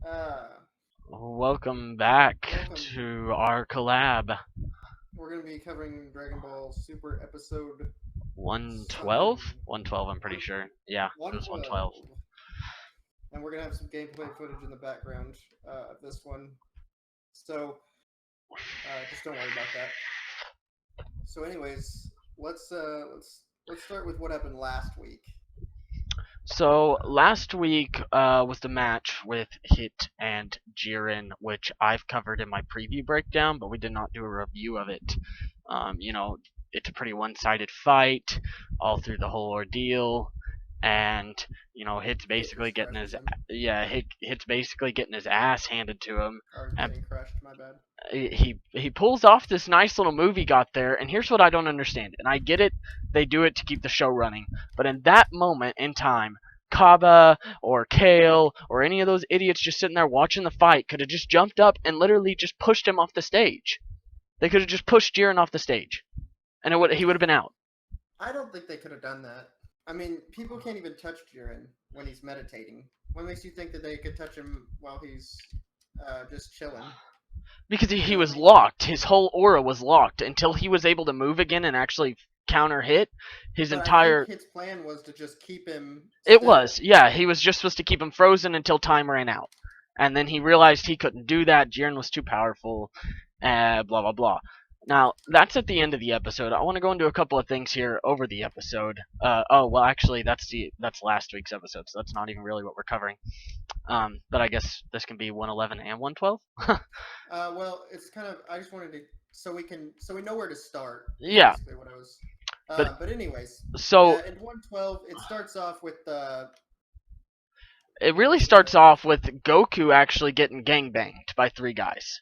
Uh, Welcome back Welcome. to our collab. We're going to be covering Dragon Ball Super Episode 112? something 112, I'm pretty one sure. Yeah, it one was 112. 12, and we're going to have some gameplay footage in the background of this one. So just don't worry about that. So, anyways, let's start with what happened last week. So, last week was the match with Hit and Jiren, which I've covered in my preview breakdown, but we did not do a review of it. Um, you know, it's a pretty one-sided fight all through the whole ordeal, and Hit's Hit basically just getting crushes his him, Hit's basically getting his ass handed to him, or and getting crushed. My bad. he pulls off this nice little move he got there, and here's what I don't understand. And I get it, they do it to keep the show running, but in that moment in time, Kaba or Kale or any of those idiots just sitting there watching the fight could have just jumped up and literally just pushed him off the stage. They could have just pushed Jiren off the stage, and he would have been out. I don't think they could have done that. I mean, people can't even touch Jiren when he's meditating. What makes you think that they could touch him while he's just chilling? Because You he know? was locked. His whole aura was locked until he was able to move again and actually counter hit. His But I think entire his plan was to just keep him It still. was, yeah. He was just supposed to keep him frozen until time ran out, and then he realized he couldn't do that. Jiren was too powerful. Blah blah blah. Now that's at the end of the episode. I want to go into a couple of things here over the episode. Oh well, actually that's last week's episode, so that's not even really what we're covering. But I guess this can be 111 and 112. Well, it's kind of. I just wanted to so we know where to start is Yeah, basically what I was. but But anyways, so in 112, it starts off with it really with starts off with Goku actually getting gangbanged by three guys.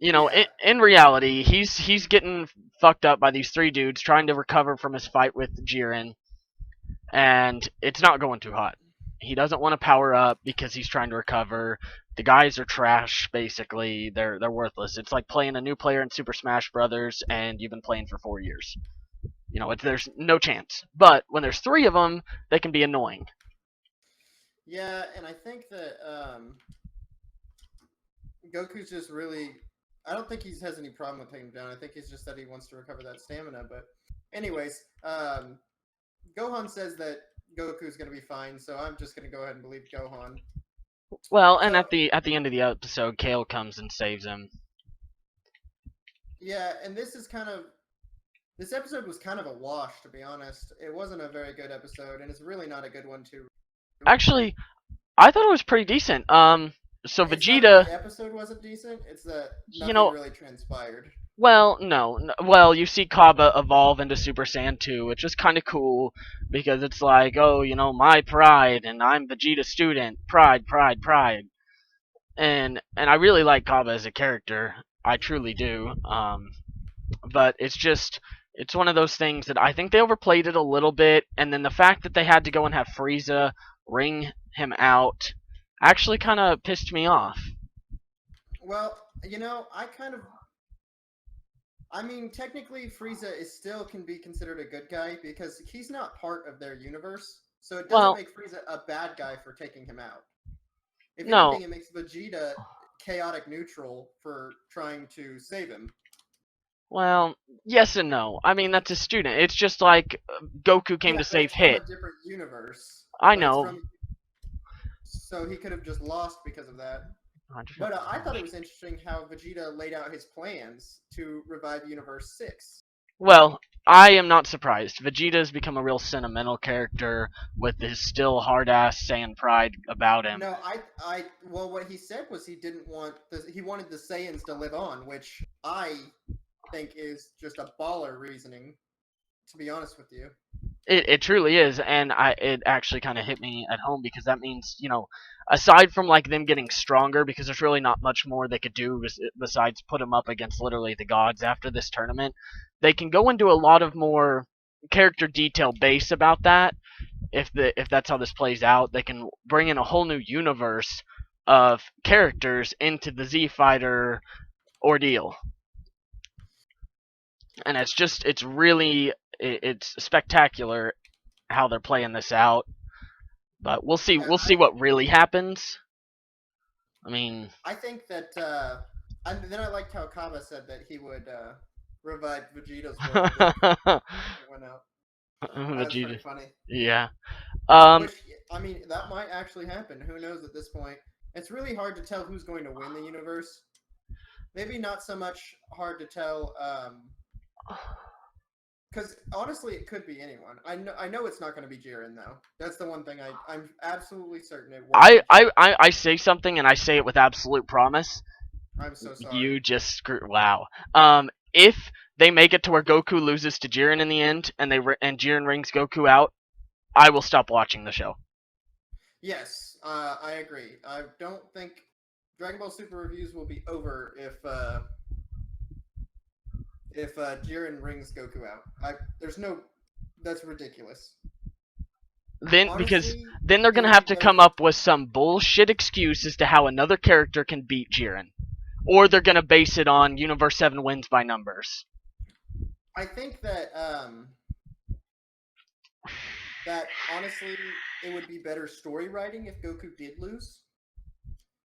yeah. In reality, he's getting fucked up by these three dudes trying to recover from his fight with Jiren, and it's not going too hot. He doesn't want to power up because he's trying to recover. The guys are trash, basically. They're worthless. It's like playing a new player in Super Smash Brothers, and you've been playing for 4 years. There's no chance. But when there's three of them, they can be annoying. Yeah, and I think that Goku's just really. I don't think he has any problem with taking him down. I think it's just that he wants to recover that stamina. But, anyways, Gohan says that Goku's going to be fine, so I'm just going to go ahead and believe Gohan. Well, and So, at the end of the episode, Kale comes and saves him. yeah, and this episode was kind of a wash, to be honest. It wasn't a very good episode, and it's really not a good one to. Actually, I thought it was pretty decent. So It's not that Vegeta, the episode wasn't decent; it's that you nothing know, really transpired. well, no, well, you see Kaba evolve into Super Saiyan 2, which is kind of cool because it's like, oh, my pride, and I'm Vegeta student, pride, pride, pride, and I really like Kaba as a character, I truly do. But it's one of those things that I think they overplayed it a little bit, and then the fact that they had to go and have Frieza ring him out actually kind of pissed me off. Well, I mean, technically, Frieza is still can be considered a good guy because he's not part of their universe, so it doesn't Well, make Frieza a bad guy for taking him out. If no, anything, it makes Vegeta chaotic neutral for trying to save him. well, yes and no. I mean, that's a student. It's just like Goku came Yeah, to but save it's from a Hit. different universe. I But it's know. from so he could have just lost because of that. I just But have to I thought it finish. was interesting how Vegeta laid out his plans to revive Universe 6. Well, I am not surprised. Vegeta's become a real sentimental character with his still hard ass Saiyan pride about him. No, well, what he said was he wanted the Saiyans to live on, which I think is just a baller reasoning, to be honest with you. It truly is, and it actually kind of hit me at home because that means aside from like them getting stronger, because there's really not much more they could do besides put them up against literally the gods after this tournament. They can go into a lot of more character detail base about that. If that's how this plays out, they can bring in a whole new universe of characters into the Z Fighter ordeal, and it's really it's spectacular how they're playing this out. But we'll see. Yeah, We'll see what really happens. I mean, I think that. And then I liked how Kaba said that he would revive Vegeta's world if it went out. That was pretty Vegeta. funny. Yeah. Um. Which I mean, that might actually happen. Who knows at this point? It's really hard to tell who's going to win the universe. Maybe not so much hard to tell. Because honestly, it could be anyone. I know it's not going to be Jiren though. That's the one thing I'm absolutely certain it won't I, be I Jiren. I I say something and I say it with absolute promise. I'm so sorry. You just screw. Wow. If they make it to where Goku loses to Jiren in the end, and and Jiren rings Goku out, I will stop watching the show. Yes, I agree. I don't think Dragon Ball Super reviews will be over if Jiren rings Goku out. There's no. That's ridiculous. Then because Honestly, then they're it gonna would be have to better. come up with some bullshit excuse as to how another character can beat Jiren, or they're gonna base it on Universe 7 wins by numbers. I think that honestly, it would be better story writing if Goku did lose.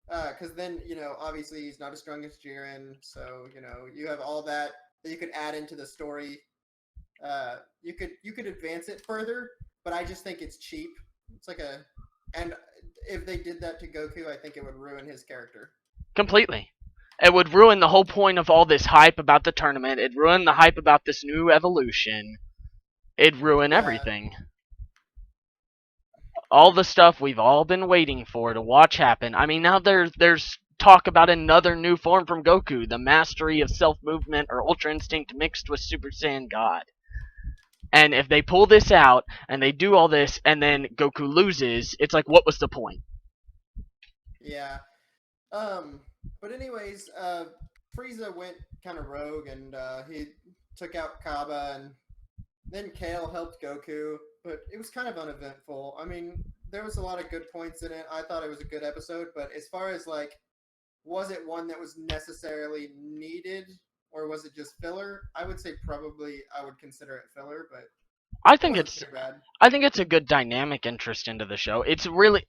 Because then obviously he's not as strong as Jiren, so you have all that you could add into the story. You could advance it further, but I just think it's cheap. It's like and if they did that to Goku, I think it would ruin his character. Completely. It would ruin the whole point of all this hype about the tournament. It'd ruin the hype about this new evolution. It'd ruin Yeah, everything. All the stuff we've all been waiting for to watch happen. I mean, now there's talk about another new form from Goku, the mastery of self movement or Ultra Instinct mixed with Super Saiyan God. And if they pull this out and they do all this and then Goku loses, it's like, what was the point? yeah. But anyways, Frieza went kind of rogue and he took out Kaba, and then Kale helped Goku, but it was kind of uneventful. I mean, there was a lot of good points in it. I thought it was a good episode, but as far as like, was it one that was necessarily needed, or was it just filler? I would say probably I would consider it filler, but I it think wasn't it's too bad. I think it's a good dynamic interest into the show. It's really,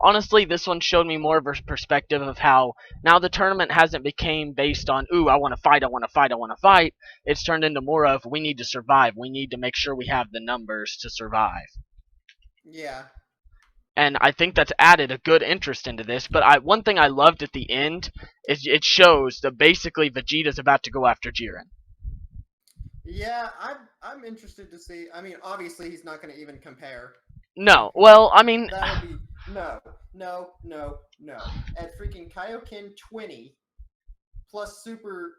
honestly, this one showed me more of a perspective of how now the tournament hasn't became based on, ooh, I want to fight, I want to fight, I want to fight. It's turned into more of, we need to survive. We need to make sure we have the numbers to survive. Yeah, And I think that's added a good interest into this. But one thing I loved at the end is it shows that basically Vegeta's about to go after Jiren. yeah. I'm interested to see. I mean, obviously he's not going to even compare. No, well, I mean, That would be no, no, no, no. At freaking Kaioken 20 plus Super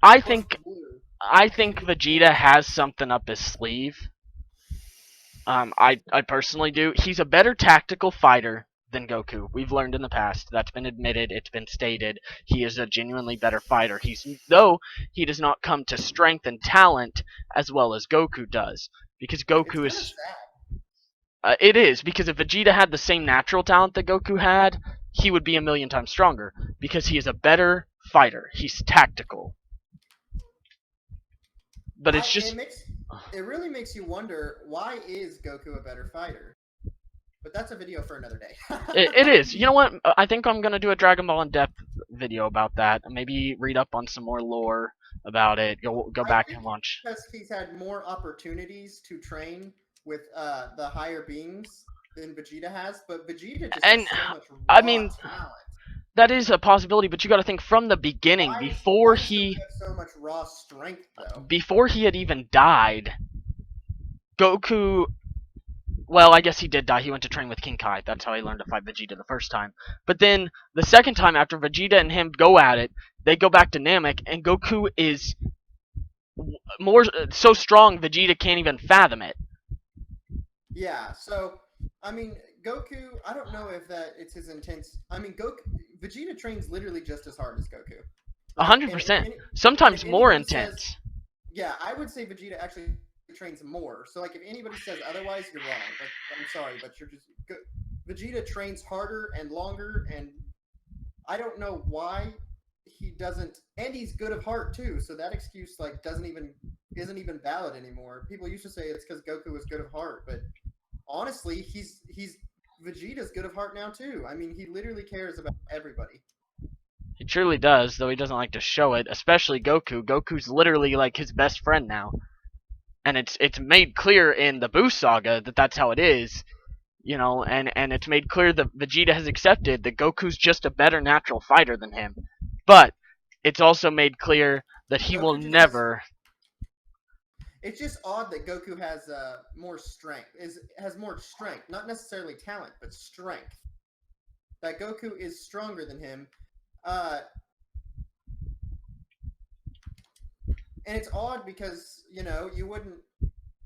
I plus think Blue, I he think would Vegeta not. has something up his sleeve. I personally do. He's a better tactical fighter than Goku. We've learned in the past. That's been admitted. It's been stated. He is a genuinely better fighter. Though he does not come to strength and talent as well as Goku does, because It's Goku kind of is. sad. It is because if Vegeta had the same natural talent that Goku had, he would be a million times stronger. Because he is a better fighter. He's tactical. But it's I just it really makes you wonder, why is Goku a better fighter? But that's a video for another day. it is. You know what? I think I'm gonna do a Dragon Ball in depth video about that. Maybe read up on some more lore about it. Go I back think and watch. because he's had more opportunities to train with the higher beings than Vegeta has, but Vegeta just And has so much I raw mean talent. that is a possibility, but you got to think from the beginning Why does Goku have so much raw strength though? before he had even died. Goku. Well, I guess he did die. He went to train with King Kai. That's how he learned to fight Vegeta the first time. But then the second time after Vegeta and him go at it, they go back to Namek, and Goku is more so strong Vegeta can't even fathom it. Yeah, so I mean, Goku. I don't know if that it's his intense. I mean, Vegeta trains literally just as hard as Goku. Like, hundred and if percent. any, if Sometimes more anybody says, intense. yeah, I would say Vegeta actually trains more. So like, if anybody says otherwise, you're wrong. Like, I'm sorry, but Vegeta trains harder and longer, and I don't know why he doesn't. And he's good of heart too. So that excuse like doesn't even isn't even valid anymore. People used to say it's because Goku was good of heart, but honestly, he's Vegeta's good of heart now too. I mean, he literally cares about everybody. He truly does, though he doesn't like to show it, especially Goku. Goku's literally like his best friend now. And it's made clear in the Boo saga that that's how it is, you know, and it's made clear that Vegeta has accepted that Goku's just a better natural fighter than him. But it's also made clear that he will Goku just has. never. It's just odd that Goku has more strength. Has more strength, not necessarily talent, but strength. That Goku is stronger than him. And it's odd because you wouldn't.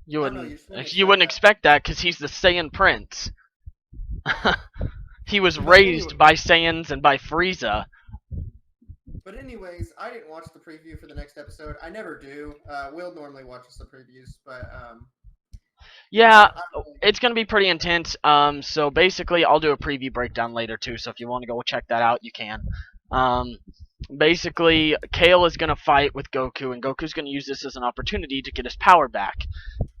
You I don't know. You wouldn't just wouldn't you expect wouldn't that. expect that because he's the Saiyan Prince. He was But raised by Saiyans and by Frieza. anyways, I didn't watch the preview for the next episode. I never do. Will normally watches the previews, but Yeah, really... it's gonna be pretty intense. So basically, I'll do a preview breakdown later too. So if you want to go check that out, you can. Um, basically, Kale is gonna fight with Goku, and Goku's gonna use this as an opportunity to get his power back.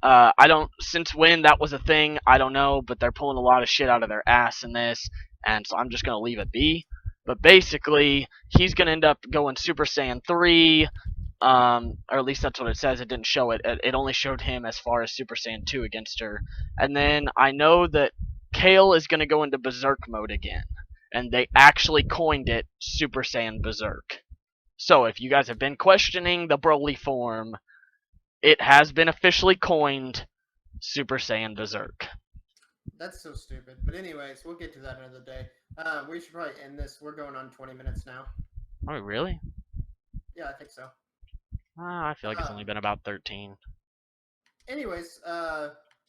I don't since when that was a thing, I don't know, but they're pulling a lot of shit out of their ass in this, and so I'm just gonna leave it be. But basically, he's gonna end up going Super Saiyan 3, or at least that's what it says. It didn't show it. It only showed him as far as Super Saiyan 2 against her. And then I know that Kale is gonna go into Berserk mode again, and they actually coined it Super Saiyan Berserk. So if you guys have been questioning the Broly form, it has been officially coined Super Saiyan Berserk. That's so stupid. But anyways, we'll get to that another day. We should probably end this. We're going on 20 minutes now. Oh, really? Yeah, I think so. I feel like it's only been about 13. Anyways,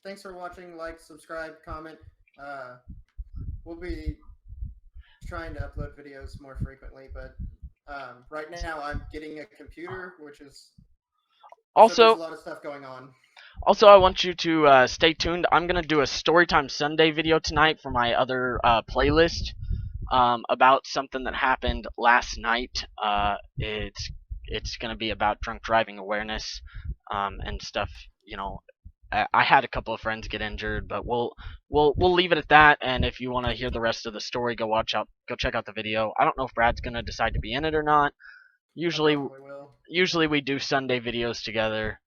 thanks for watching. Like, subscribe, comment. We'll be trying to upload videos more frequently, but right now I'm getting a computer, which is so there's Also, a lot of stuff going on. I want you to stay tuned. I'm gonna do a Storytime Sunday video tonight for my other playlist about something that happened last night. It's gonna be about drunk driving awareness and stuff. You know, I had a couple of friends get injured, but we'll leave it at that. And if you want to hear the rest of the story, go check out the video. I don't know if Brad's gonna decide to be in it or not. I Usually, probably will. usually we do Sunday videos together.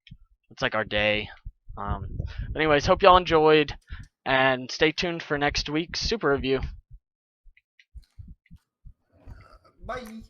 It's like our day. Anyways, hope y'all enjoyed, and stay tuned for next week's super review. Bye.